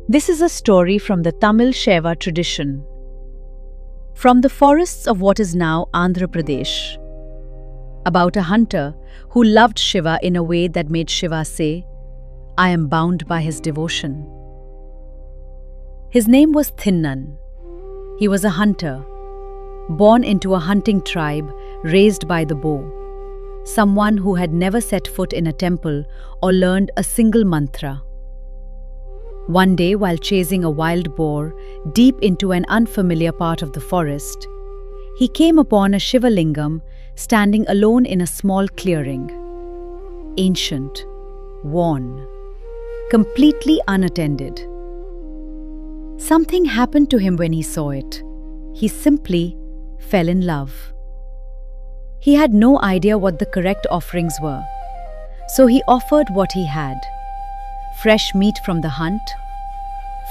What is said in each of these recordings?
This is a story from the Tamil Shaiva tradition. From the forests of what is now Andhra Pradesh. About a hunter who loved Shiva in a way that made Shiva say, "I am bound by his devotion." His name was Thinnan. He was a hunter, born into a hunting tribe, raised by the bow. Someone who had never set foot in a temple or learned a single mantra. One day, while chasing a wild boar deep into an unfamiliar part of the forest, he came upon a Shiva lingam standing alone in a small clearing. Ancient, worn, completely unattended. Something happened to him when he saw it. He simply fell in love. He had no idea what the correct offerings were, so he offered what he had. Fresh meat from the hunt,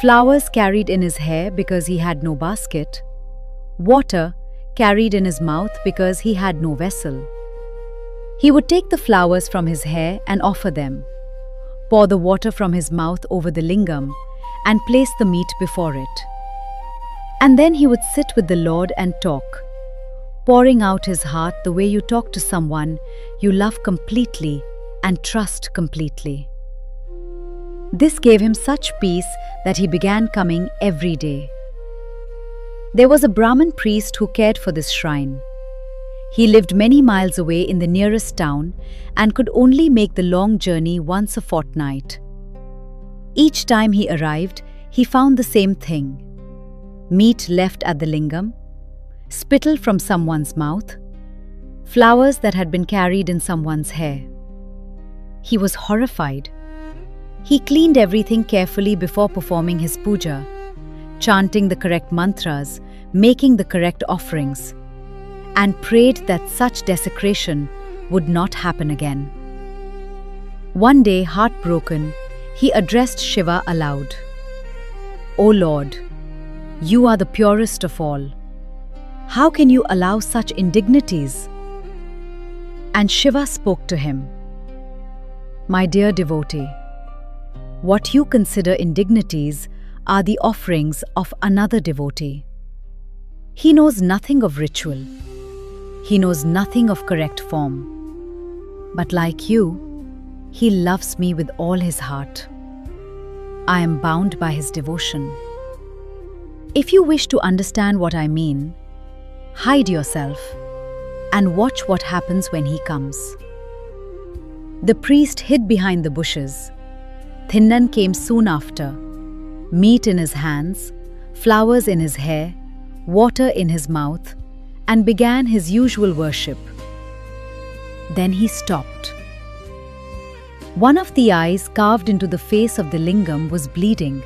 flowers carried in his hair because he had no basket, water carried in his mouth because he had no vessel. He would take the flowers from his hair and offer them, pour the water from his mouth over the lingam, and place the meat before it. And then he would sit with the Lord and talk, pouring out his heart the way you talk to someone you love completely and trust completely. This gave him such peace that he began coming every day. There was a Brahmin priest who cared for this shrine. He lived many miles away in the nearest town and could only make the long journey once a fortnight. Each time he arrived, he found the same thing: meat left at the lingam, spittle from someone's mouth, flowers that had been carried in someone's hair. He was horrified. He cleaned everything carefully before performing his puja, chanting the correct mantras, making the correct offerings, and prayed that such desecration would not happen again. One day, heartbroken, he addressed Shiva aloud. "O Lord, you are the purest of all. How can you allow such indignities?" And Shiva spoke to him. "My dear devotee, what you consider indignities are the offerings of another devotee. He knows nothing of ritual. He knows nothing of correct form. But like you, he loves me with all his heart. I am bound by his devotion. If you wish to understand what I mean, hide yourself and watch what happens when he comes." The priest hid behind the bushes. Thinnan came soon after, meat in his hands, flowers in his hair, water in his mouth, and began his usual worship. Then he stopped. One of the eyes carved into the face of the lingam was bleeding.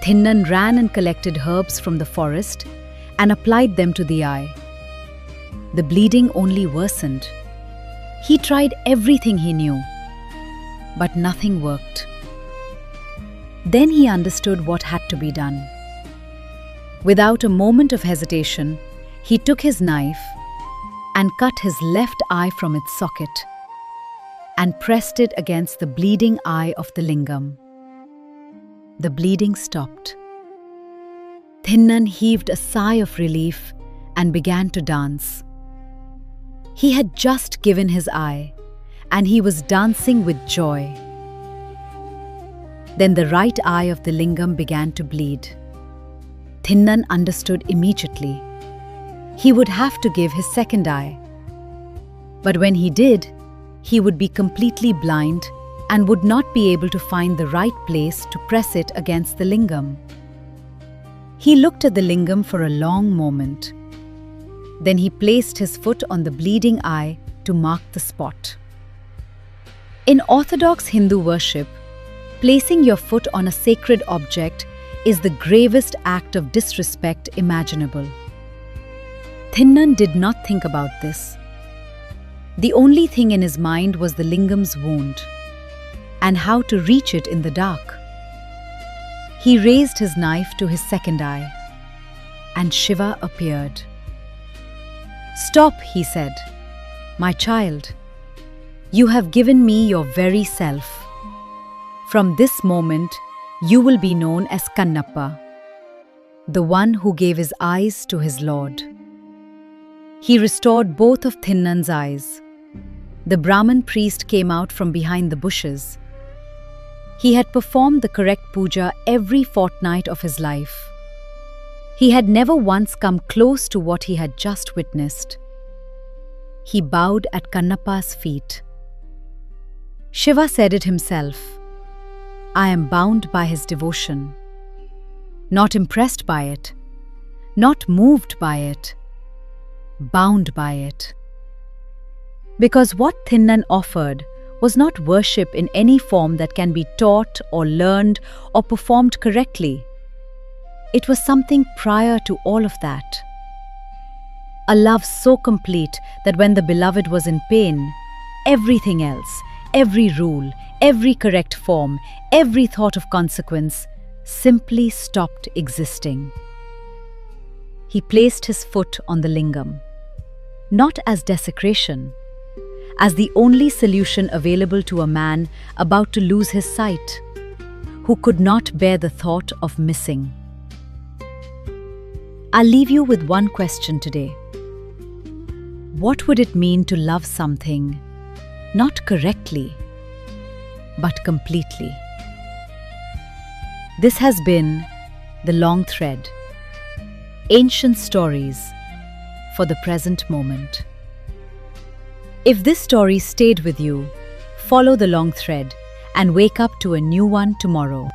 Thinnan ran and collected herbs from the forest and applied them to the eye. The bleeding only worsened. He tried everything he knew, but nothing worked. Then he understood what had to be done. Without a moment of hesitation, he took his knife and cut his left eye from its socket and pressed it against the bleeding eye of the lingam. The bleeding stopped. Thinnan heaved a sigh of relief and began to dance. He had just given his eye, and he was dancing with joy. Then the right eye of the lingam began to bleed. Thinnan understood immediately. He would have to give his second eye. But when he did, he would be completely blind and would not be able to find the right place to press it against the lingam. He looked at the lingam for a long moment. Then he placed his foot on the bleeding eye to mark the spot. In Orthodox Hindu worship, placing your foot on a sacred object is the gravest act of disrespect imaginable. Thinnan did not think about this. The only thing in his mind was the lingam's wound and how to reach it in the dark. He raised his knife to his second eye, and Shiva appeared. "Stop," he said. "My child, you have given me your very self. From this moment, You will be known as Kannappa, the one who gave his eyes to his lord. He restored both of Thinnan's eyes. The Brahmin priest came out from behind the bushes. He had performed the correct puja every fortnight of his life. He had never once come close to what he had just witnessed. He bowed at Kannappa's feet. Shiva said it himself, "I am bound by his devotion. Not impressed by it, not moved by it, bound by it." Because what Thinnan offered was not worship in any form that can be taught or learned or performed correctly. It was something prior to all of that. A love so complete that when the beloved was in pain, everything else, every rule, every correct form, every thought of consequence simply stopped existing. He placed his foot on the lingam, not as desecration, as the only solution available to a man about to lose his sight, who could not bear the thought of missing. I'll leave you with one question today. What would it mean to love something not correctly, but completely? This has been The Long Thread. Ancient stories for the present moment. If this story stayed with you, follow the long thread and wake up to a new one tomorrow.